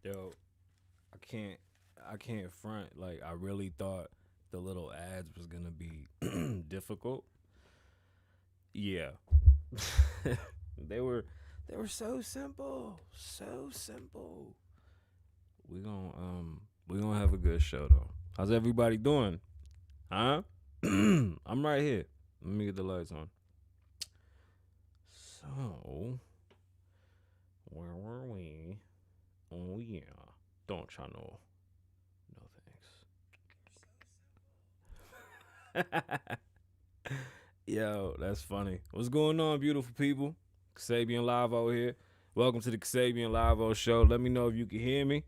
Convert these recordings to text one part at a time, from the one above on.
Yo, I can't front. Like I really thought the little ads was gonna be difficult. Yeah. they were they were so simple. So simple. We gonna have a good show though. How's everybody doing? Huh? I'm right here. Let me get the lights on. So where were we? Oh yeah. Don't try no thanks. Yo, that's funny. What's going on, beautiful people? Kasabian Lavoe here. Welcome to the Kasabian Lavoe Show. Let me know if you can hear me.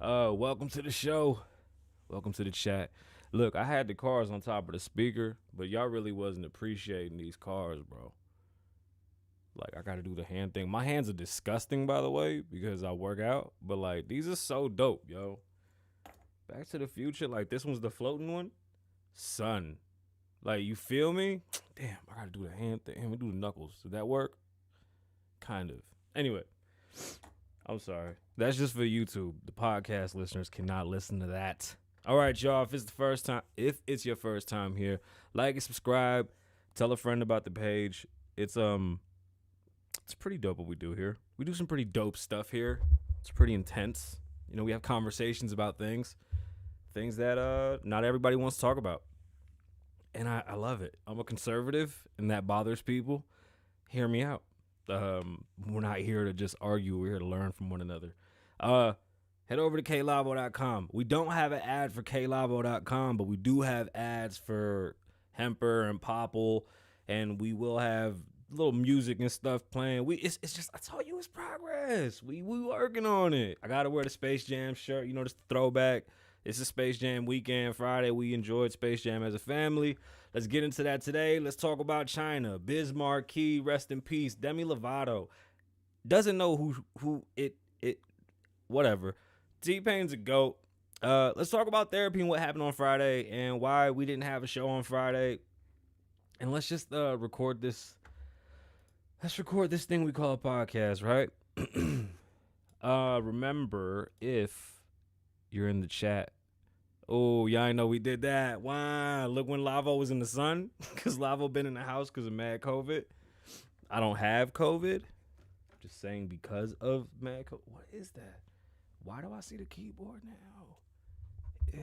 Welcome to the show. Welcome to the chat. Look, I had the cars on top of the speaker, but y'all really wasn't appreciating these cars, bro. Like, I gotta do the hand thing. My hands are disgusting, by the way, because I work out. But, like, these are so dope, yo. Back to the Future, like, this one's the floating one. Son. Like, you feel me? Damn, I gotta do the hand thing. We do the knuckles. Did that work? Kind of. Anyway, I'm sorry. That's just for YouTube. The podcast listeners cannot listen to that. All right, y'all. If it's your first time here, like and subscribe. Tell a friend about the page. It's pretty dope what we do here. We do some pretty dope stuff here. It's pretty intense. You know, we have conversations about things that not everybody wants to talk about. And I love it. I'm a conservative, and that bothers people. Hear me out. We're not here to just argue. We're here to learn from one another. Head over to klavoe.com. We don't have an ad for klavoe.com, but we do have ads for Hemper and Popple, and we will have little music and stuff playing. It's just, I told you, it's progress. We working on it. I gotta wear the Space Jam shirt. You know, just throwback. It's a Space Jam weekend, Friday. We enjoyed Space Jam as a family. Let's get into that today. Let's talk about China. Biz Markie, rest in peace. Demi Lovato doesn't know who it whatever. T-Pain's a GOAT. Let's talk about therapy and what happened on Friday and why we didn't have a show on Friday. And let's just record this. Let's record this thing we call a podcast, right? Remember, if you're in the chat. Oh, y'all know we did that. Wow. Look when Lavo was in the sun. Because Lavo been in the house because of mad COVID. I don't have COVID. Just saying because of mad COVID. What is that? Why do I see the keyboard now? Ew.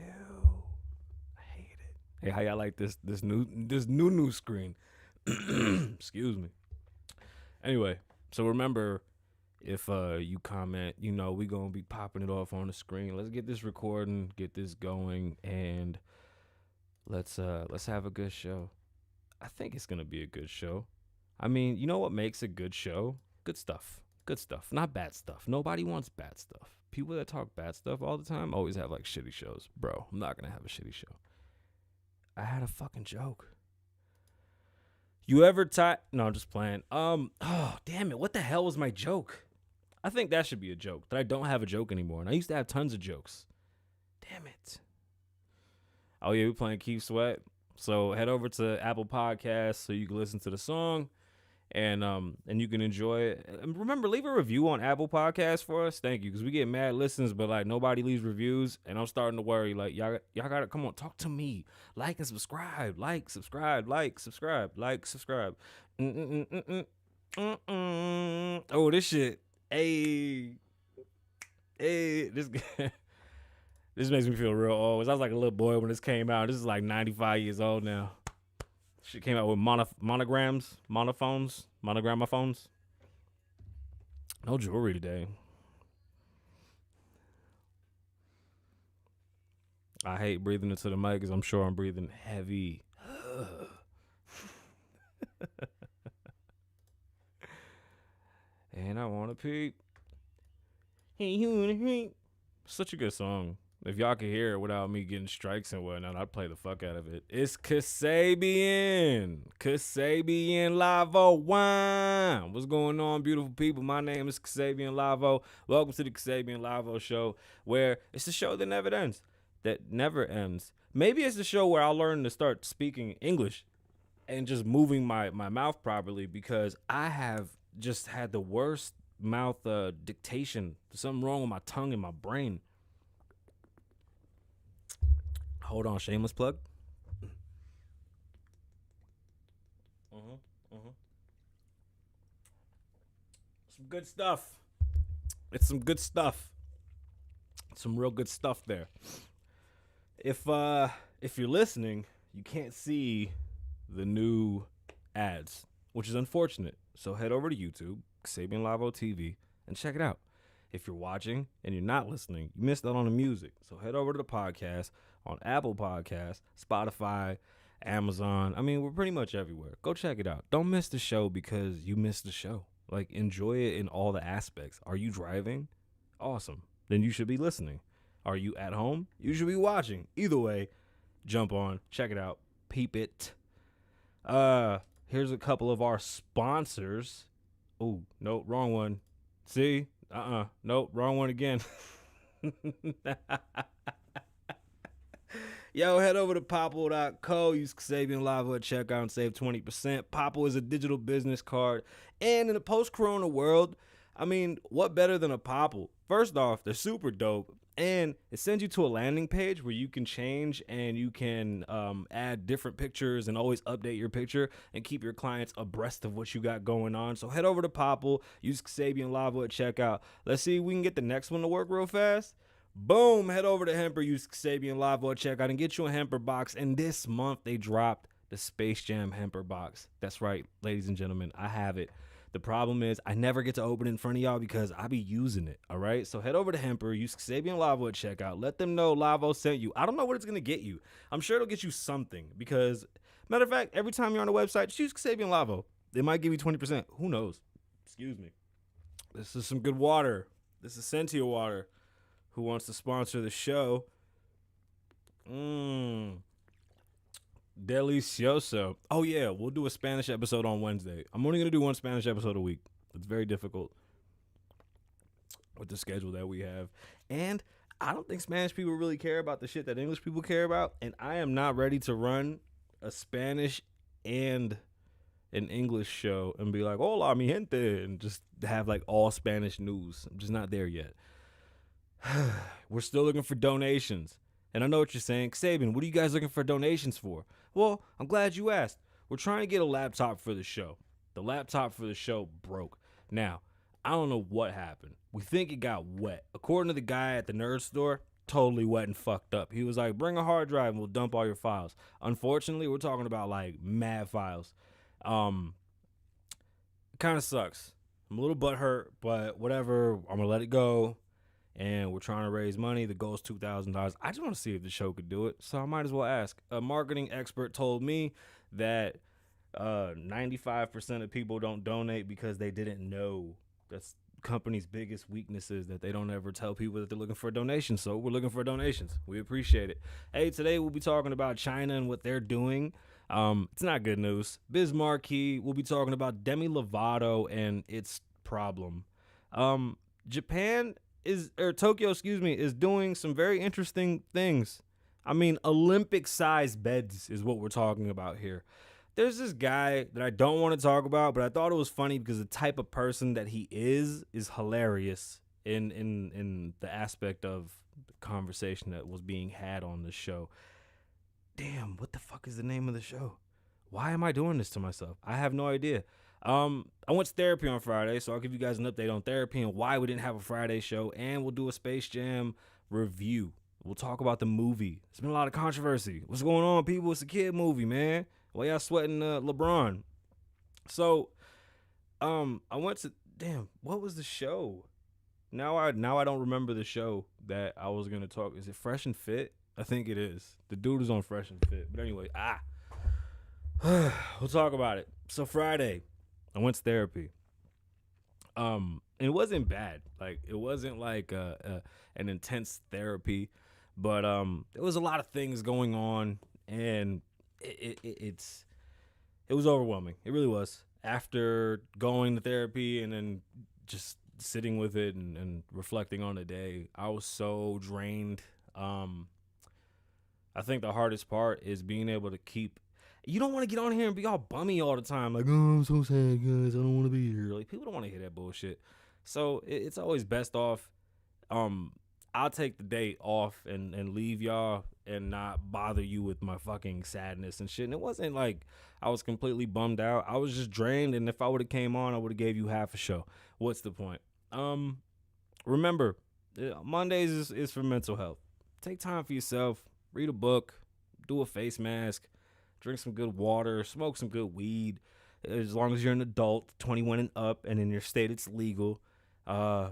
I hate it. Hey, how y'all like this new screen? Excuse me. Anyway, so remember, if you comment, you know, we gonna be popping it off on the screen. Let's get this recording, get this going, and let's have a good show. I think it's gonna be a good show. I mean, you know what makes a good show? Good stuff. Good stuff. Not bad stuff. Nobody wants bad stuff. People that talk bad stuff all the time always have like shitty shows. Bro, I'm not gonna have a shitty show. I had a fucking joke. You ever No, I'm just playing. Oh, damn it. What the hell was my joke? I think that should be a joke, that I don't have a joke anymore. And I used to have tons of jokes. Damn it. Oh, yeah, we're playing Keith Sweat. So head over to Apple Podcasts so you can listen to the song and you can enjoy it. And remember, leave a review on Apple Podcasts for us. Thank you, because we get mad listens, but, like, nobody leaves reviews. And I'm starting to worry. Like, y'all got to, come on, talk to me. Like and subscribe. Like, subscribe. Like, subscribe. Like, subscribe. Oh, this shit. Hey, this this makes me feel real old. I was like a little boy when this came out. This is like 95 years old now. Shit came out with monogramophones. No jewelry today. I hate breathing into the mic because I'm sure I'm breathing heavy. And I want to peep. Hey, you want to peep? Such a good song. If y'all could hear it without me getting strikes and whatnot, I'd play the fuck out of it. It's Kasabian Lavoe. What's going on, beautiful people? My name is Kasabian Lavoe. Welcome to the Kasabian Lavoe Show, where it's the show that never ends. Maybe it's the show where I'll learn to start speaking English and just moving my mouth properly, because I have just had the worst mouth dictation. There's something wrong with my tongue and my brain. Hold on, shameless plug. Some good stuff. It's some good stuff. Some real good stuff there. If you're listening, you can't see the new ads, which is unfortunate. So head over to YouTube, Kasabian Lavoe TV, and check it out. If you're watching and you're not listening, you missed out on the music. So head over to the podcast on Apple Podcasts, Spotify, Amazon. I mean, we're pretty much everywhere. Go check it out. Don't miss the show because you missed the show. Like, enjoy it in all the aspects. Are you driving? Awesome. Then you should be listening. Are you at home? You should be watching. Either way, jump on, check it out, peep it. Here's a couple of our sponsors. Oh, no, wrong one. See? Nope, wrong one again. Yo, head over to popple.co, use Kasabian Lavoe at checkout and save 20%. Popple is a digital business card. And in a post-corona world, I mean, what better than a Popple? First off, they're super dope. And it sends you to a landing page where you can change and you can add different pictures and always update your picture and keep your clients abreast of what you got going on. So head over to Popple, use Kasabian Lavoe at checkout. Let's see if we can get the next one to work real fast. Boom, head over to Hemper, use Kasabian Lavoe at checkout and get you a Hemper box. And this month they dropped the Space Jam Hemper box. That's right, ladies and gentlemen, I have it. The problem is I never get to open it in front of y'all because I be using it, all right? So head over to Hemper, use Kasabian Lavoe at checkout. Let them know Lavoe sent you. I don't know what it's going to get you. I'm sure it'll get you something because, matter of fact, every time you're on the website, just use Kasabian Lavoe. They might give you 20%. Who knows? Excuse me. This is some good water. This is Sentia water. Who wants to sponsor the show? Delicioso. Oh, yeah, we'll do a Spanish episode on Wednesday. I'm only going to do one Spanish episode a week. It's very difficult with the schedule that we have. And I don't think Spanish people really care about the shit that English people care about. And I am not ready to run a Spanish and an English show and be like, hola, mi gente, and just have like all Spanish news. I'm just not there yet. We're still looking for donations. And I know what you're saying. Kasabian, what are you guys looking for donations for? Well, I'm glad you asked. We're trying to get a laptop for the show. The laptop for the show broke. Now, I don't know what happened. We think it got wet. According to the guy at the nerd store, totally wet and fucked up. He was like, bring a hard drive and we'll dump all your files. Unfortunately, we're talking about like mad files. It kind of sucks. I'm a little butthurt, but whatever. I'm going to let it go. And we're trying to raise money. The goal is $2,000. I just want to see if the show could do it, so I might as well ask. A marketing expert told me that 95% of people don't donate because they didn't know. That's company's biggest weaknesses, that they don't ever tell people that they're looking for donations. So we're looking for donations. We appreciate it. Hey, today we'll be talking about China and what they're doing. It's not good news. Biz Markie. We'll be talking about Demi Lovato and its problem. Tokyo, is doing some very interesting things. I mean, Olympic-sized beds is what we're talking about here. There's this guy that I don't want to talk about, but I thought it was funny because the type of person that he is hilarious in the aspect of the conversation that was being had on the show. Damn, what the fuck is the name of the show? Why am I doing this to myself? I have no idea. I went to therapy on Friday, so I'll give you guys an update on therapy and why we didn't have a Friday show, and we'll do a Space Jam review. We'll talk about the movie. There's been a lot of controversy. What's going on, people? It's a kid movie, man. Why y'all sweating LeBron? So, I went to, what was the show? Now I don't remember the show that I was going to talk. Is it Fresh and Fit? I think it is. The dude is on Fresh and Fit. But anyway, we'll talk about it. So Friday, I went to therapy. It wasn't bad. Like, it wasn't like an intense therapy, but there was a lot of things going on, and it was overwhelming. It really was. After going to therapy and then just sitting with it and reflecting on the day, I was so drained. I think the hardest part is being able to keep. You don't want to get on here and be all bummy all the time. Like, oh, I'm so sad, guys. I don't want to be here. Like, people don't want to hear that bullshit. So it's always best off. Um, I'll take the day off and leave y'all and not bother you with my fucking sadness and shit. And it wasn't like I was completely bummed out. I was just drained, and if I would have came on, I would have gave you half a show. What's the point? Um, Remember, Mondays is for mental health. Take time for yourself. Read a book. Do a face mask. Drink some good water. Smoke some good weed. As long as you're an adult, 21 and up, and in your state it's legal. Uh,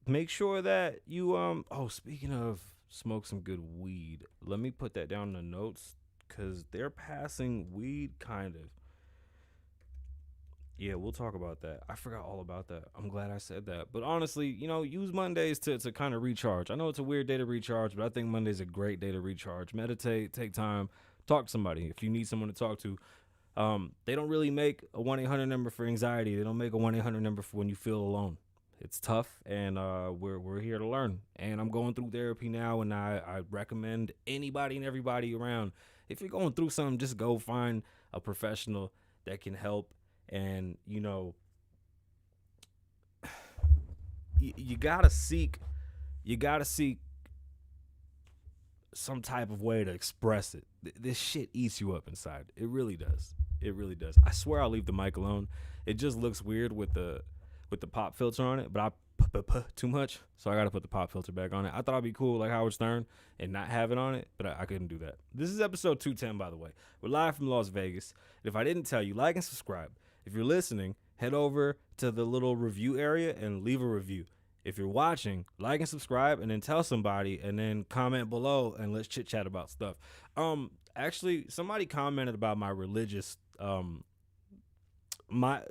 Make sure that you Oh, speaking of smoke some good weed, let me put that down in the notes because they're passing weed kind of. Yeah, we'll talk about that. I forgot all about that. I'm glad I said that. But honestly, use Mondays to kind of recharge. I know it's a weird day to recharge, but I think Monday's a great day to recharge. Meditate, take time, talk to somebody. If you need someone to talk to, they don't really make a 1-800 number for anxiety. They don't make a 1-800 number for when you feel alone. It's tough, and we're here to learn. And I'm going through therapy now, and I recommend anybody and everybody around. If you're going through something, just go find a professional that can help. And you gotta seek some type of way to express it. This shit eats you up inside. It really does. It really does. I swear I'll leave the mic alone. It just looks weird with the pop filter on it, but I too much, so I gotta put the pop filter back on it. I thought it'd be cool like Howard Stern and not have it on it, but I couldn't do that. This is episode 210, by the way. We're live from Las Vegas. And if I didn't tell you, like and subscribe. If you're listening, head over to the little review area and leave a review. If you're watching, like and subscribe, and then tell somebody, and then comment below, and let's chit chat about stuff. Actually, somebody commented about my religious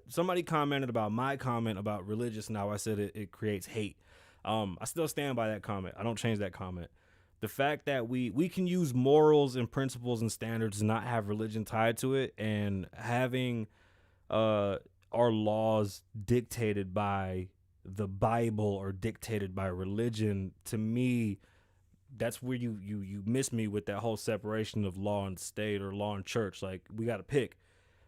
somebody commented about my comment about religious. Now I said it creates hate. I still stand by that comment. I don't change that comment. The fact that we can use morals and principles and standards and not have religion tied to it, and having our laws dictated by the Bible or dictated by religion, to me, that's where you miss me with that whole separation of law and state or law and church. Like, we got to pick.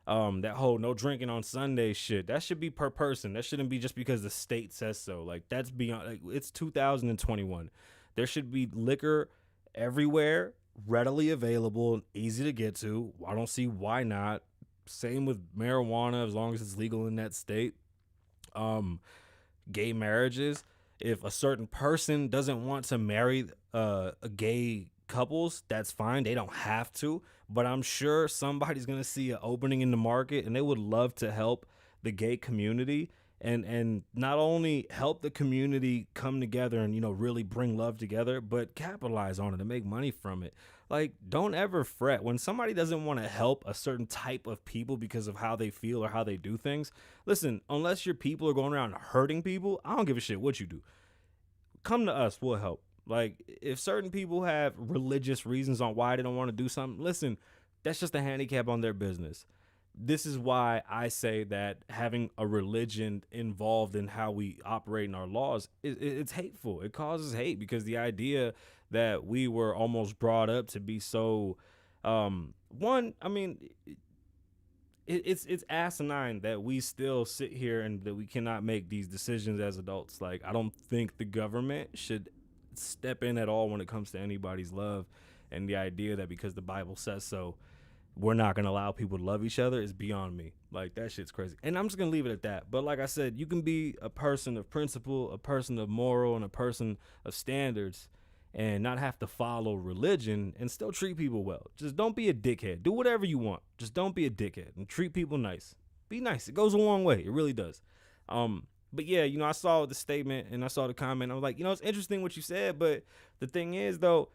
That whole no drinking on Sunday shit, that should be per person. That shouldn't be just because the state says so. Like, that's beyond, like, it's 2021. There should be liquor everywhere, readily available, easy to get to. I don't see why not. Same with marijuana, as long as it's legal in that state. Gay marriages. If a certain person doesn't want to marry a gay couples, that's fine. They don't have to, but I'm sure somebody's gonna see an opening in the market, and they would love to help the gay community, and not only help the community come together and really bring love together, but capitalize on it and make money from it. Like, don't ever fret when somebody doesn't want to help a certain type of people because of how they feel or how they do things. Listen, unless your people are going around hurting people, I don't give a shit what you do. Come to us, we'll help. Like, if certain people have religious reasons on why they don't want to do something, listen, that's just a handicap on their business. This is why I say that having a religion involved in how we operate in our laws, it's hateful. It causes hate because the idea that we were almost brought up to be so, it's asinine that we still sit here and that we cannot make these decisions as adults. Like, I don't think the government should step in at all when it comes to anybody's love, and the idea that because the Bible says so, we're not going to allow people to love each other is beyond me. Like, that shit's crazy. And I'm just going to leave it at that. But like I said, you can be a person of principle, a person of moral, and a person of standards, and not have to follow religion and still treat people well. Just don't be a dickhead. Do whatever you want. Just don't be a dickhead and treat people nice. Be nice. It goes a long way. It really does. But yeah, I saw the statement and I saw the comment. I was like, it's interesting what you said, but the thing is, though,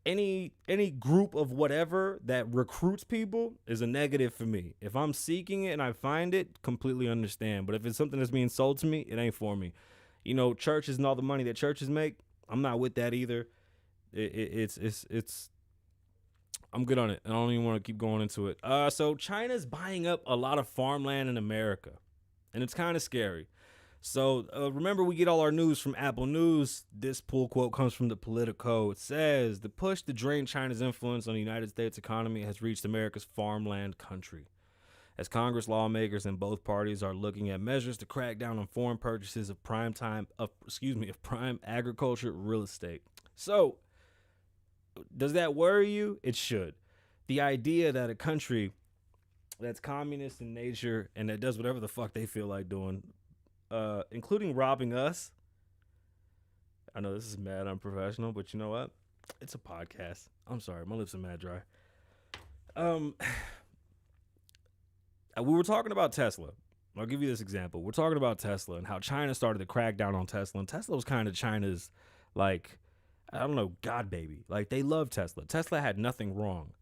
any group of whatever that recruits people is a negative for me. If I'm seeking it and I find it, completely understand. But if it's something that's being sold to me, it ain't for me. Churches and all the money that churches make, I'm not with that either. It's I'm good on it. I don't even want to keep going into it. So China's buying up a lot of farmland in America, and it's kind of scary. So remember, we get all our news from Apple News. This pull quote comes from the Politico. It says, the push to drain China's influence on the United States economy has reached America's farmland country. as Congress lawmakers in both parties are looking at measures to crack down on foreign purchases of of prime agriculture real estate. So, does that worry you? It should. The idea that a country that's communist in nature and that does whatever the fuck they feel like doing, including robbing us. I know this is mad unprofessional, but you know what? It's a podcast. I'm sorry, my lips are mad dry. We were talking about Tesla. I'll give you this example. We're talking about Tesla and how China started to crack down on Tesla. And Tesla was kind of China's, like, I don't know, god baby. Like, they love Tesla. Tesla had nothing wrong.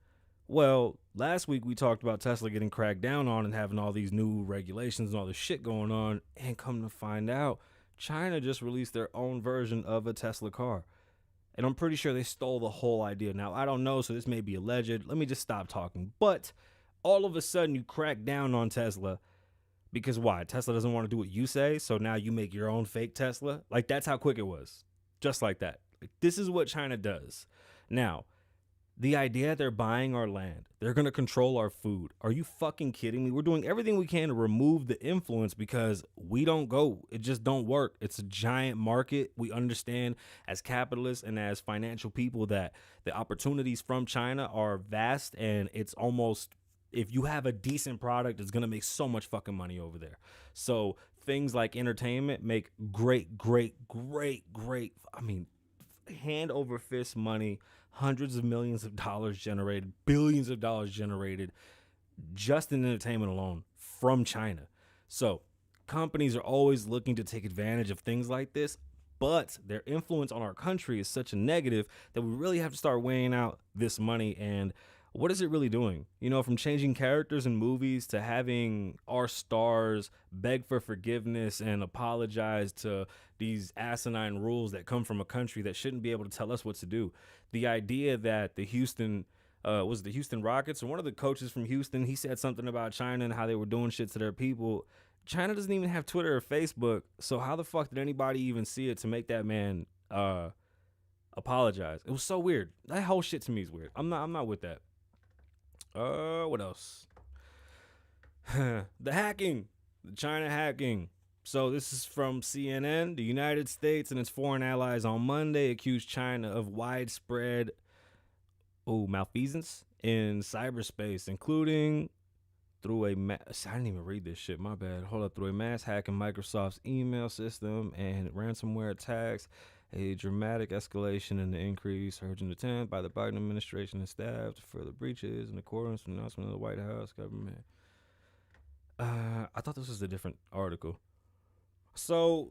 Well, last week we talked about Tesla getting cracked down on and having all these new regulations and all this shit going on. And come to find out, China just released their own version of a Tesla car. And I'm pretty sure they stole the whole idea. Now, I don't know, so this may be alleged. Let me just stop talking. But all of a sudden, you crack down on Tesla because why? Tesla doesn't want to do what you say, so now you make your own fake Tesla? Like, that's how quick it was. Just like that. Like, this is what China does. Now, the idea that they're buying our land, they're going to control our food. Are you fucking kidding me? We're doing everything we can to remove the influence because we don't go. It just don't work. It's a giant market. We understand as capitalists and as financial people that the opportunities from China are vast, and it's almost, if you have a decent product, it's going to make so much fucking money over there. So things like entertainment make great, I mean, hand over fist money, hundreds of millions of dollars generated, billions of dollars generated just in entertainment alone from China. So companies are always looking to take advantage of things like this, but their influence on our country is such a negative that we really have to start weighing out this money and what is it really doing? You know, from changing characters in movies to having our stars beg for forgiveness and apologize to these asinine rules that come from a country that shouldn't be able to tell us what to do. The idea that the Houston Rockets, or one of the coaches from Houston, he said something about China and how they were doing shit to their people. China doesn't even have Twitter or Facebook, so how the fuck did anybody even see it to make that man apologize? It was so weird. That whole shit to me is weird. I'm not with that. What else? The hacking, the China hacking. So this is from CNN. The United States and its foreign allies on Monday accused China of widespread malfeasance in cyberspace, including through I didn't even read this shit, my bad. Hold up. Through a mass hack in Microsoft's email system and ransomware attacks, a dramatic escalation in the increase, urgent attempt by the Biden administration and staff to further breaches in accordance with the announcement of the White House government. I thought this was a different article. So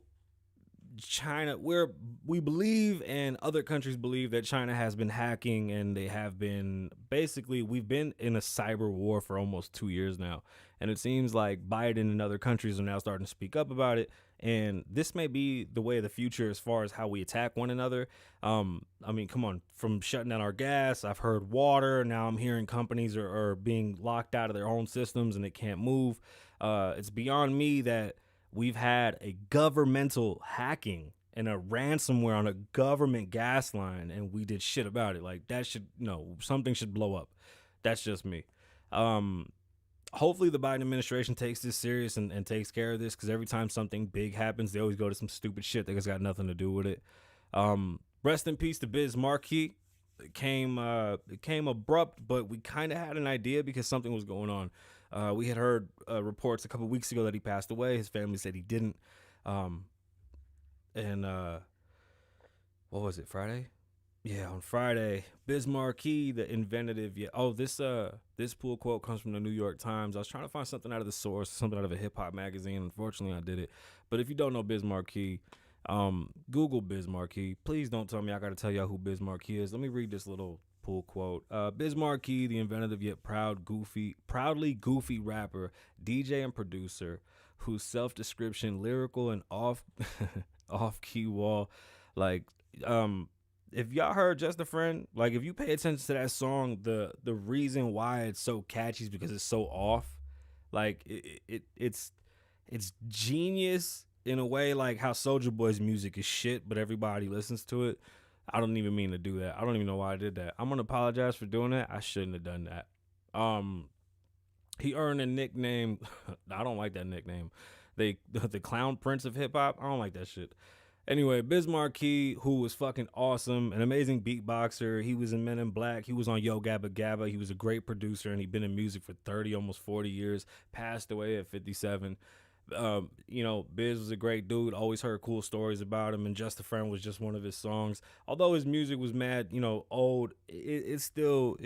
China, we believe, and other countries believe, that China has been hacking, and they have been, basically, we've been in a cyber war for almost 2 years now, and it seems like Biden and other countries are now starting to speak up about it, and this may be the way of the future as far as how we attack one another. I mean, come on, from shutting down our gas, I've heard water, now I'm hearing companies are being locked out of their own systems and they can't move. It's beyond me that we've had a governmental hacking and a ransomware on a government gas line, and we did shit about it. Like, that should, no, something should blow up. That's just me. Hopefully the Biden administration takes this serious and takes care of this, because every time something big happens, they always go to some stupid shit that has got nothing to do with it. Rest in peace to Biz Markie. It came abrupt, but we kind of had an idea because something was going on. We had heard reports a couple weeks ago that he passed away. His family said he didn't. What was it, Friday? Yeah, on Friday, Biz Markie, the inventive. This pull quote comes from the New York Times. I was trying to find something out of the source, something out of a hip hop magazine. Unfortunately, I did it. But if you don't know Biz Markie, Google Biz Markie. Please don't tell me I got to tell y'all who Biz Markie is. Let me read this little pull quote. Biz Markie, the inventive yet proudly goofy rapper, DJ, and producer, whose self-description, lyrical and off-key wall, like, if y'all heard Just a Friend, like, if you pay attention to that song, the reason why it's so catchy is because it's so off. Like, it's genius in a way, like how Soulja Boy's music is shit, but everybody listens to it. I don't even mean to do that. I don't even know why I did that. I'm gonna apologize for doing that. I shouldn't have done that. He earned a nickname. I don't like that nickname. The Clown Prince of hip hop. I don't like that shit. Anyway, Biz Markie, who was fucking awesome, an amazing beatboxer. He was in Men in Black. He was on Yo Gabba Gabba. He was a great producer, and he'd been in music for 30, almost 40 years. Passed away at 57. Biz was a great dude. Always heard cool stories about him, and Just a Friend was just one of his songs. Although his music was mad, old, it still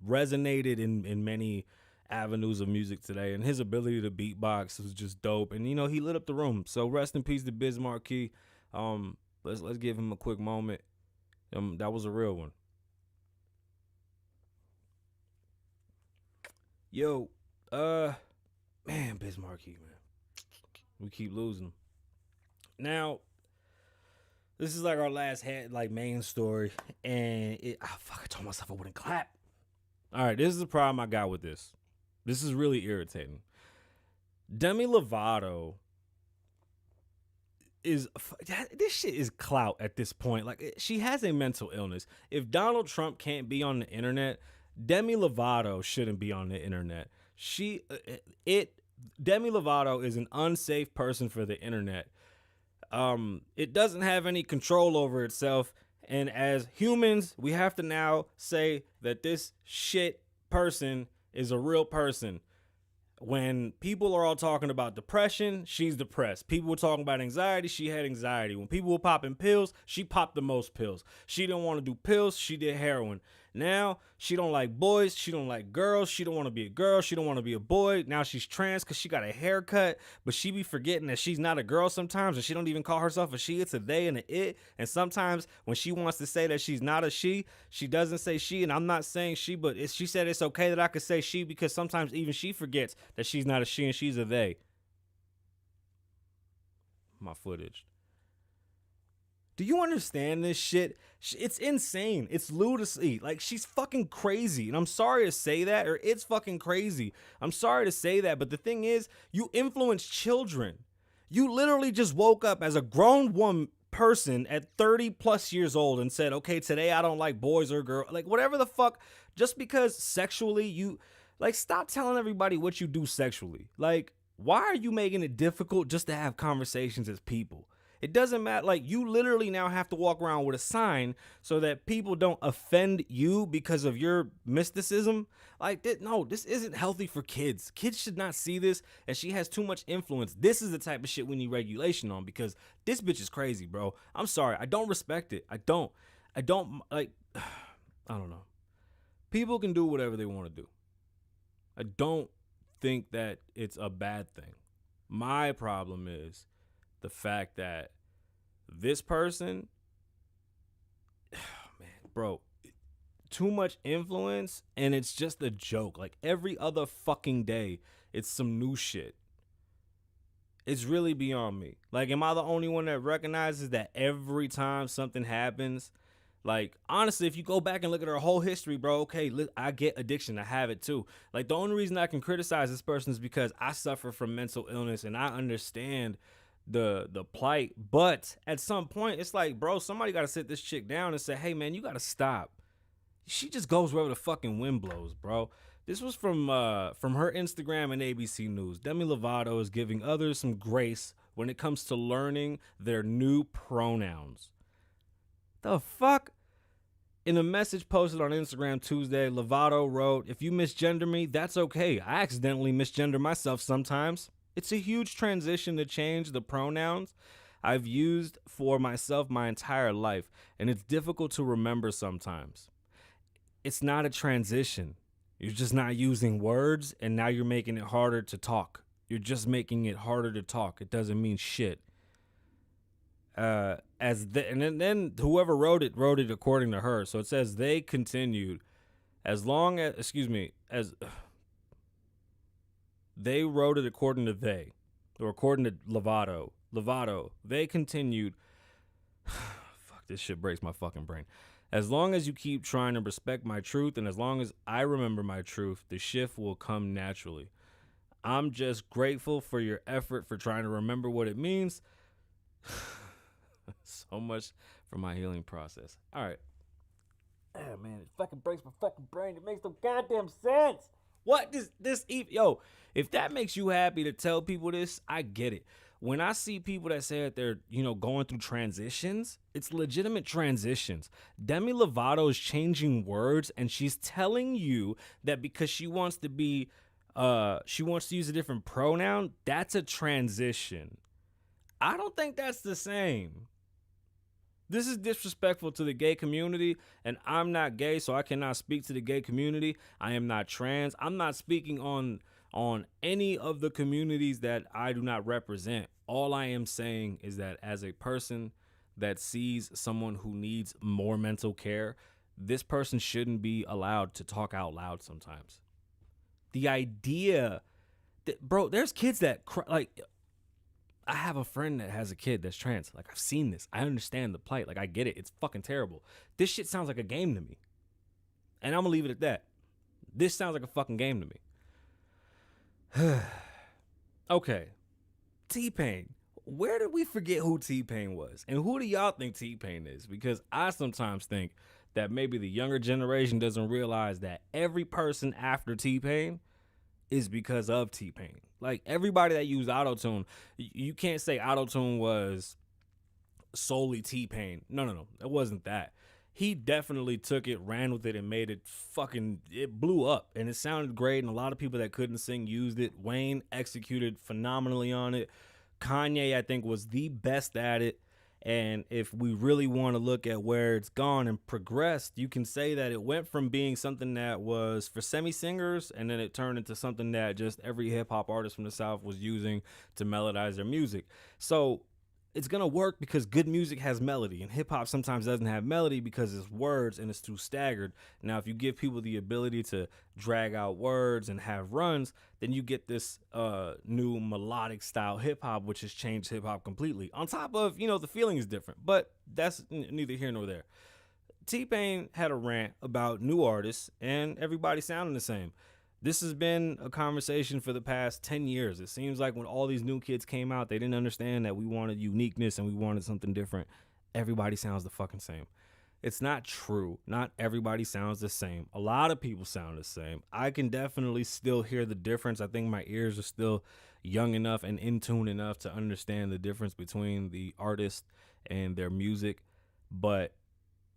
resonated in many avenues of music today, and his ability to beatbox was just dope. And he lit up the room. So rest in peace to Biz Markie. Let's give him a quick moment. That was a real one. Yo, man, Biz Markie, man. We keep losing him. Now, this is like our last main story, and I told myself I wouldn't clap. All right, this is the problem I got with this. This is really irritating. Demi Lovato this shit is clout at this point. Like, she has a mental illness. If Donald Trump can't be on the internet, Demi Lovato shouldn't be on the internet. Demi Lovato is an unsafe person for the internet. It doesn't have any control over itself. And as humans, we have to now say that this shit person is a real person. When people are all talking about depression, she's depressed. People were talking about anxiety, she had anxiety. When people were popping pills, she popped the most pills. She didn't want to do pills, she did heroin. Now, she don't like boys, she don't like girls, she don't want to be a girl, she don't want to be a boy. Now she's trans because she got a haircut, but she be forgetting that she's not a girl sometimes, and she don't even call herself a she, it's a they and a it. And sometimes when she wants to say that she's not a she doesn't say she, and I'm not saying she, but she said it's okay that I could say she because sometimes even she forgets that she's not a she and she's a they. My footage. Do you understand this shit? It's insane. It's lunacy. Like, she's fucking crazy. And I'm sorry to say that, or it's fucking crazy. I'm sorry to say that. But the thing is, you influence children. You literally just woke up as a grown woman person at 30 plus years old and said, okay, today I don't like boys or girls. Like, whatever the fuck, just because sexually stop telling everybody what you do sexually. Like, why are you making it difficult just to have conversations as people? It doesn't matter. Like, you literally now have to walk around with a sign so that people don't offend you because of your mysticism. Like, no, this isn't healthy for kids. Kids should not see this, and she has too much influence. This is the type of shit we need regulation on, because this bitch is crazy, bro. I'm sorry. I don't respect it. I don't like, I don't know. People can do whatever they want to do. I don't think that it's a bad thing. My problem is the fact that this person, man, bro, too much influence, and it's just a joke. Like, every other fucking day, it's some new shit. It's really beyond me. Like, am I the only one that recognizes that every time something happens? Like, honestly, if you go back and look at her whole history, bro, okay, I get addiction. I have it too. Like, the only reason I can criticize this person is because I suffer from mental illness, and I understand the plight. But at some point, it's like, bro, somebody got to sit this chick down and say, hey, man, you got to stop. She just goes wherever the fucking wind blows, bro. This was from her Instagram and ABC News. Demi Lovato is giving others some grace when it comes to learning their new pronouns. The fuck? In a message posted on Instagram Tuesday, Lovato wrote, if you misgender me, that's okay. I accidentally misgender myself sometimes. It's a huge transition to change the pronouns I've used for myself my entire life, and it's difficult to remember sometimes. It's not a transition. You're just not using words, and now you're making it harder to talk. You're just making it harder to talk. It doesn't mean shit. And then whoever wrote it according to her. So it says they continued they wrote it according to they, or according to Lovato, they continued. Fuck, this shit breaks my fucking brain. As long as you keep trying to respect my truth, and as long as I remember my truth, the shift will come naturally. I'm just grateful for your effort for trying to remember what it means. So much for my healing process. All right. Oh, man, it fucking breaks my fucking brain. It makes no goddamn sense. What does this even, yo, if that makes you happy to tell people this, I get it. When I see people that say that they're, going through transitions, it's legitimate transitions. Demi Lovato is changing words and she's telling you that because she wants to use a different pronoun, that's a transition. I don't think that's the same. This is disrespectful to the gay community, and I'm not gay, so I cannot speak to the gay community. I am not trans. I'm not speaking on any of the communities that I do not represent. All I am saying is that as a person that sees someone who needs more mental care, this person shouldn't be allowed to talk out loud sometimes. The idea that, bro, there's kids that cry, like, I have a friend that has a kid that's trans. Like, I've seen this. I understand the plight. Like, I get it. It's fucking terrible. This shit sounds like a game to me. And I'm gonna leave it at that. This sounds like a fucking game to me. Okay. T-Pain. Where did we forget who T-Pain was? And who do y'all think T-Pain is? Because I sometimes think that maybe the younger generation doesn't realize that every person after T-Pain is because of T-Pain. Like, everybody that used autotune, you can't say autotune was solely T-Pain. No. It wasn't that. He definitely took it, ran with it, and made it it blew up. And it sounded great, and a lot of people that couldn't sing used it. Wayne executed phenomenally on it. Kanye, I think, was the best at it. And if we really want to look at where it's gone and progressed, you can say that it went from being something that was for semi-singers, and then it turned into something that just every hip-hop artist from the South was using to melodize their music. So it's going to work because good music has melody, and hip-hop sometimes doesn't have melody because it's words and it's too staggered. Now, if you give people the ability to drag out words and have runs, then you get this new melodic style hip-hop, which has changed hip-hop completely. On top of, the feeling is different, but that's neither here nor there. T-Pain had a rant about new artists and everybody sounding the same. This has been a conversation for the past 10 years. It seems like when all these new kids came out, they didn't understand that we wanted uniqueness and we wanted something different. Everybody sounds the fucking same. It's not true. Not everybody sounds the same. A lot of people sound the same. I can definitely still hear the difference. I think my ears are still young enough and in tune enough to understand the difference between the artist and their music. But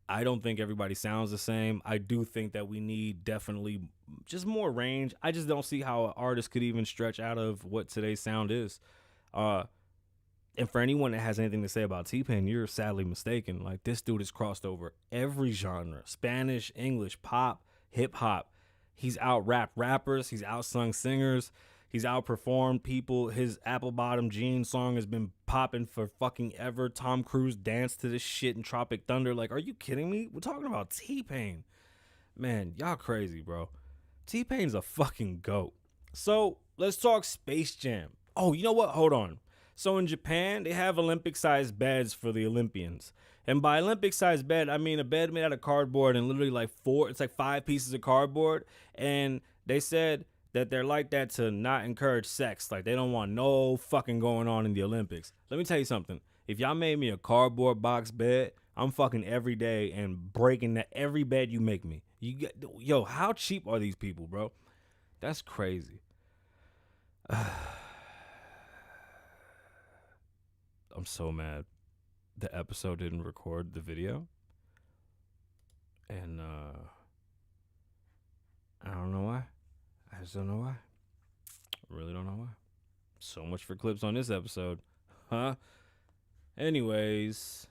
I don't think everybody sounds the same. I do think that we need definitely just more range. I just don't see how an artist could even stretch out of what today's sound is. And for anyone that has anything to say about T-Pain, you're sadly mistaken. Like, this dude has crossed over every genre: Spanish, English, pop, hip hop. He's out-rapped rappers. He's out-sung singers. He's outperformed people. His Apple Bottom Jeans song has been popping for fucking ever. Tom Cruise danced to this shit in Tropic Thunder. Like, are you kidding me? We're talking about T-Pain. Man, y'all crazy, bro. T-Pain's a fucking GOAT. So, let's talk Space Jam. Oh, you know what? Hold on. So, in Japan, they have Olympic-sized beds for the Olympians. And by Olympic-sized bed, I mean a bed made out of cardboard and literally it's like 5 pieces of cardboard. And they said that they're like that to not encourage sex. Like, they don't want no fucking going on in the Olympics. Let me tell you something. If y'all made me a cardboard box bed, I'm fucking every day and breaking every bed you make me. Yo, how cheap are these people, bro? That's crazy. I'm so mad. The episode didn't record the video. And I don't know why. I just don't know why. I really don't know why. So much for clips on this episode. Huh? Anyways.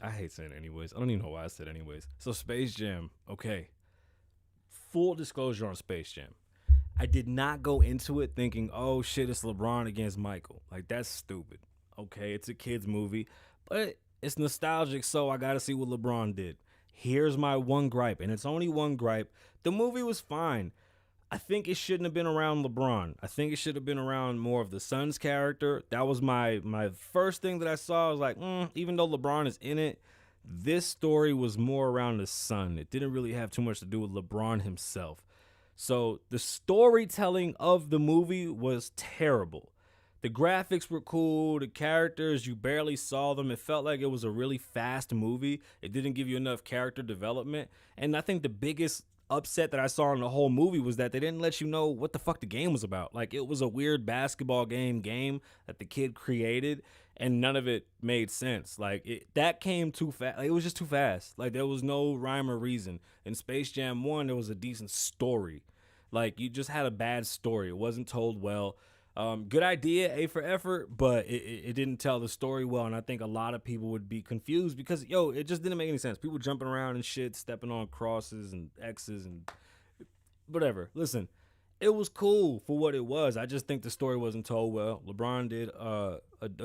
I hate saying anyways. I don't even know why I said anyways. So Space Jam. Okay. Full disclosure on Space Jam. I did not go into it thinking, oh shit, it's LeBron against Michael. Like, that's stupid. Okay, it's a kid's movie. But it's nostalgic, so I gotta see what LeBron did. Here's my one gripe, and it's only one gripe. The movie was fine. I think it shouldn't have been around LeBron. I think it should have been around more of the son's character. That was my first thing that I saw. I was like, even though LeBron is in it, this story was more around the son. It didn't really have too much to do with LeBron himself. So the storytelling of the movie was terrible. The graphics were cool. The characters, you barely saw them. It felt like it was a really fast movie. It didn't give you enough character development. And I think the biggest upset that I saw in the whole movie was that they didn't let you know what the fuck the game was about. Like, it was a weird basketball game that the kid created, and none of it made sense. Like, that came too fast. Like, it was just too fast. Like, there was no rhyme or reason. In Space Jam 1, there was a decent story. Like, you just had a bad story. It wasn't told well. Good idea, A for effort, but it didn't tell the story well, and I think a lot of people would be confused because, it just didn't make any sense. People jumping around and shit, stepping on crosses and X's and whatever. Listen, it was cool for what it was. I just think the story wasn't told well. LeBron did a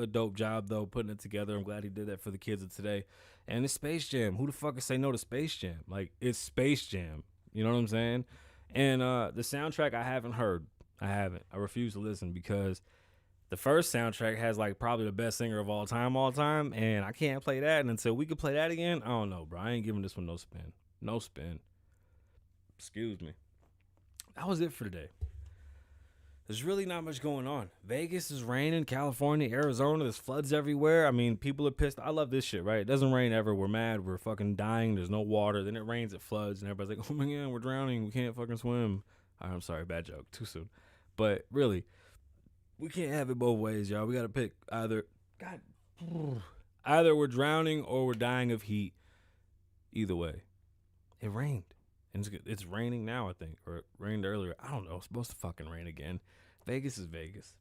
dope job, though, putting it together. I'm glad he did that for the kids of today. And it's Space Jam. Who the fuck can say no to Space Jam? Like, it's Space Jam. You know what I'm saying? And the soundtrack I haven't heard. I refuse to listen because the first soundtrack has like probably the best singer of all time, and I can't play that. And until we could play that again, I don't know, bro. I ain't giving this one no spin. No spin. Excuse me. That was it for today. There's really not much going on. Vegas is raining, California, Arizona, there's floods everywhere. I mean, people are pissed. I love this shit, right? It doesn't rain ever. We're mad. We're fucking dying. There's no water. Then it rains, it floods, and everybody's like, oh my God, we're drowning. We can't fucking swim. I'm sorry, bad joke. Too soon. But really, we can't have it both ways, y'all. We got to pick either we're drowning or we're dying of heat. Either way. It rained. And it's raining now, I think. Or it rained earlier. I don't know. It's supposed to fucking rain again. Vegas is Vegas.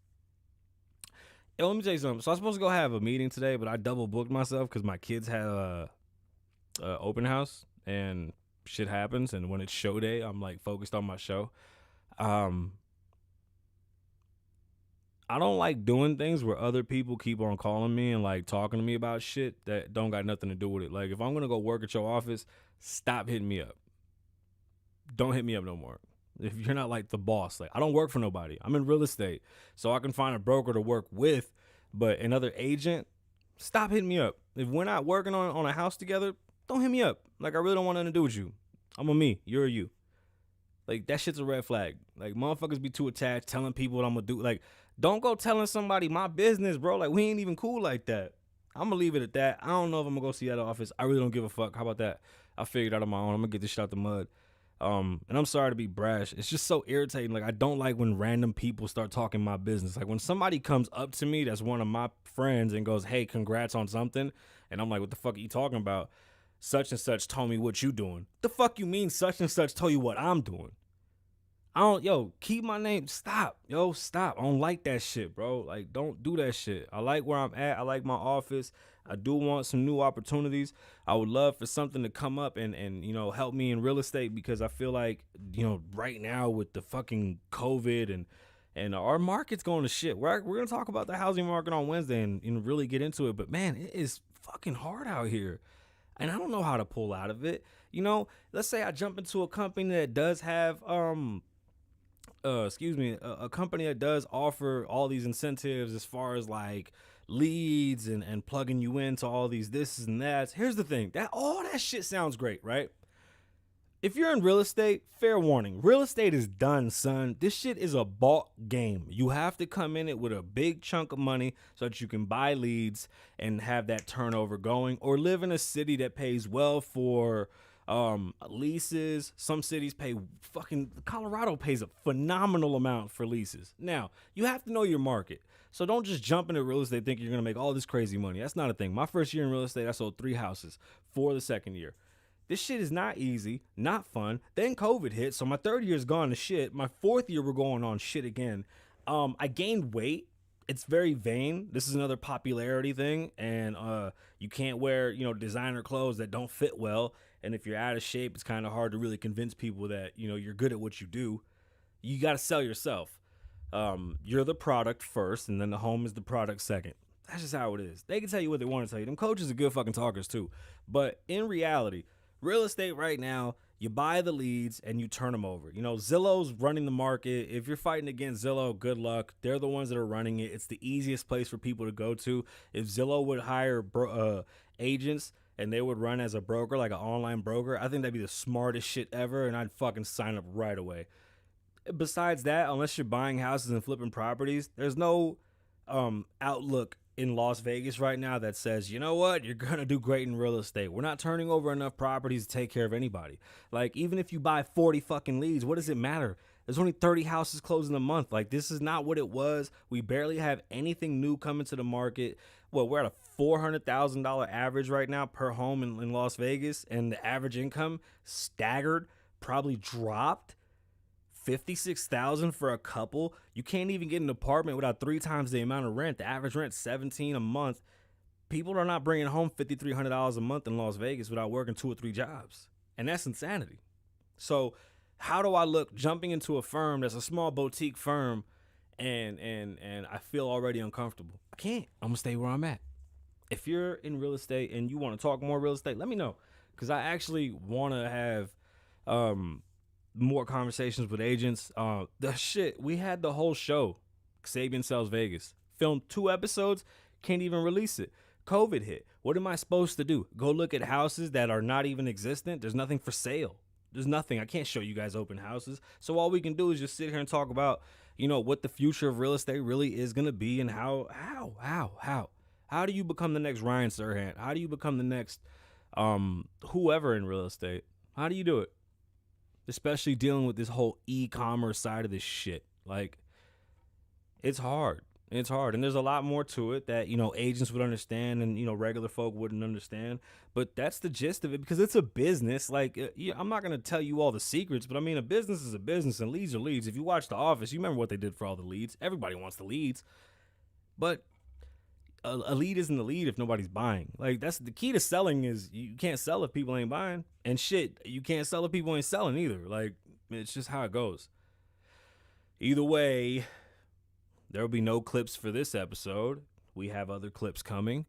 Yo, let me tell you something. So I was supposed to go have a meeting today, but I double booked myself because my kids had a open house. And shit happens. And when it's show day, I'm like focused on my show. I don't like doing things where other people keep on calling me and like talking to me about shit that don't got nothing to do with it. Like, if I'm going to go work at your office, stop hitting me up. Don't hit me up no more. If you're not like the boss, like, I don't work for nobody. I'm in real estate, so I can find a broker to work with, but another agent, stop hitting me up. If we're not working on a house together, don't hit me up. Like, I really don't want nothing to do with you. I'm a me. You're a you. Like, that shit's a red flag. Like, motherfuckers be too attached, telling people what I'm gonna do. Like, don't go telling somebody my business, bro. Like, we ain't even cool like that. I'm gonna leave it at that. I don't know if I'm gonna go see that office. I really don't give a fuck. How about that? I figured it out on my own. I'm gonna get this shit out the mud. And I'm sorry to be brash. It's just so irritating. Like, I don't like when random people start talking my business. Like, when somebody comes up to me that's one of my friends and goes, hey, congrats on something, and I'm like, what the fuck are you talking about? Such and such told me what you doing. The fuck you mean such and such told you what I'm doing? Keep my name. Stop. Stop. I don't like that shit, bro. Like, don't do that shit. I like where I'm at. I like my office. I do want some new opportunities. I would love for something to come up and help me in real estate, because I feel like, right now with the fucking COVID and our market's going to shit. We're going to talk about the housing market on Wednesday and really get into it. But, man, it is fucking hard out here. And I don't know how to pull out of it. Let's say I jump into a company that does have a company that does offer all these incentives as far as like leads and plugging you into all these this and that. Here's the thing, that all that shit sounds great, right? If you're in real estate, fair warning, real estate is done, son. This shit is a bought game. You have to come in it with a big chunk of money so that you can buy leads and have that turnover going, or live in a city that pays well for leases. Some cities pay Colorado pays a phenomenal amount for leases. Now, you have to know your market. So don't just jump into real estate thinking you're going to make all this crazy money. That's not a thing. My first year in real estate, I sold 3 houses for the second year. This shit is not easy, not fun. Then COVID hit, so my third year is gone to shit. My fourth year, we're going on shit again. I gained weight. It's very vain. This is another popularity thing, and you can't wear, designer clothes that don't fit well. And if you're out of shape, it's kind of hard to really convince people that, you're good at what you do. You got to sell yourself. You're the product first, and then the home is the product second. That's just how it is. They can tell you what they want to tell you. Them coaches are good fucking talkers too. But in reality, real estate right now, you buy the leads and you turn them over. Zillow's running the market. If you're fighting against Zillow, good luck. They're the ones that are running it. It's the easiest place for people to go to. If Zillow would hire agents and they would run as a broker, like an online broker, I think that'd be the smartest shit ever, and I'd fucking sign up right away. Besides that, unless you're buying houses and flipping properties, there's no outlook in Las Vegas right now that says, you know what, you're gonna do great in real estate. We're not turning over enough properties to take care of anybody. Like, even if you buy 40 fucking leads, what does it matter? There's only 30 houses closing a month. Like, this is not what it was. We barely have anything new coming to the market. Well, we're at a $400,000 average right now per home in Las Vegas, and the average income staggered, probably dropped. 56,000 for a couple. You can't even get an apartment without 3 times the amount of rent. The average rent $17 a month. People are not bringing home $5,300 a month in Las Vegas without working 2 or 3 jobs, and that's insanity. So, how do I look jumping into a firm that's a small boutique firm, and I feel already uncomfortable? I can't. I'm gonna stay where I'm at. If you're in real estate and you want to talk more real estate, let me know, because I actually want to have more conversations with agents. We had the whole show, Kasabian Sells Vegas, filmed 2 episodes, can't even release it. COVID hit. What am I supposed to do? Go look at houses that are not even existent? There's nothing for sale. There's nothing. I can't show you guys open houses. So all we can do is just sit here and talk about, what the future of real estate really is going to be, and how do you become the next Ryan Serhant? How do you become the next whoever in real estate? How do you do it? Especially dealing with this whole e-commerce side of this shit. Like, it's hard. It's hard. And there's a lot more to it that, agents would understand and, regular folk wouldn't understand. But that's the gist of it, because it's a business. Like, I'm not going to tell you all the secrets, but I mean, a business is a business and leads are leads. If you watch The Office, you remember what they did for all the leads. Everybody wants the leads. But a lead isn't a lead if nobody's buying. Like, that's the key to selling, is you can't sell if people ain't buying. And shit, you can't sell if people ain't selling either. Like, it's just how it goes. Either way, there will be no clips for this episode. We have other clips coming,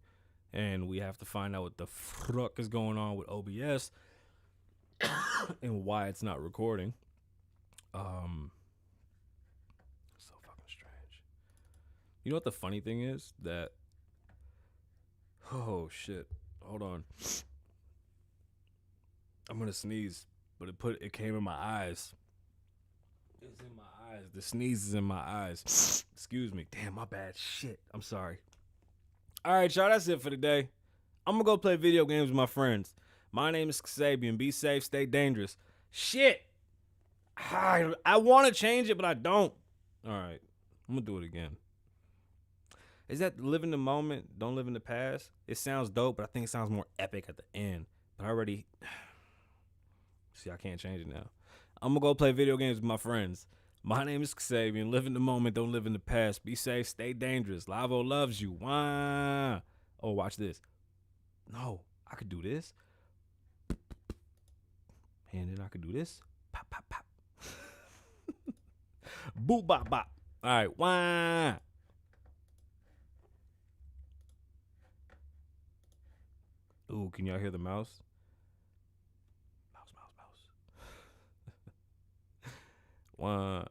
and we have to find out what the fuck is going on with OBS and why it's not recording. So fucking strange. You know what the funny thing is? That, oh shit, hold on, I'm gonna sneeze, but it came in my eyes. It's in my eyes. The sneeze is in my eyes. Excuse me. Damn, my bad. Shit. I'm sorry. All right, y'all. That's it for today. I'm going to go play video games with my friends. My name is Kasabian. Be safe. Stay dangerous. Shit. I want to change it, but I don't. All right. I'm going to do it again. Is that live in the moment, don't live in the past? It sounds dope, but I think it sounds more epic at the end. But I already... See, I can't change it now. I'm going to go play video games with my friends. My name is Kasabian. Live in the moment, don't live in the past. Be safe, stay dangerous. Lavoe loves you. Wah. Oh, watch this. No, I could do this. And then I could do this. Pop, pop, pop. Boop, bop, bop. All right, wah. Ooh, can y'all hear the mouse? Mouse. 1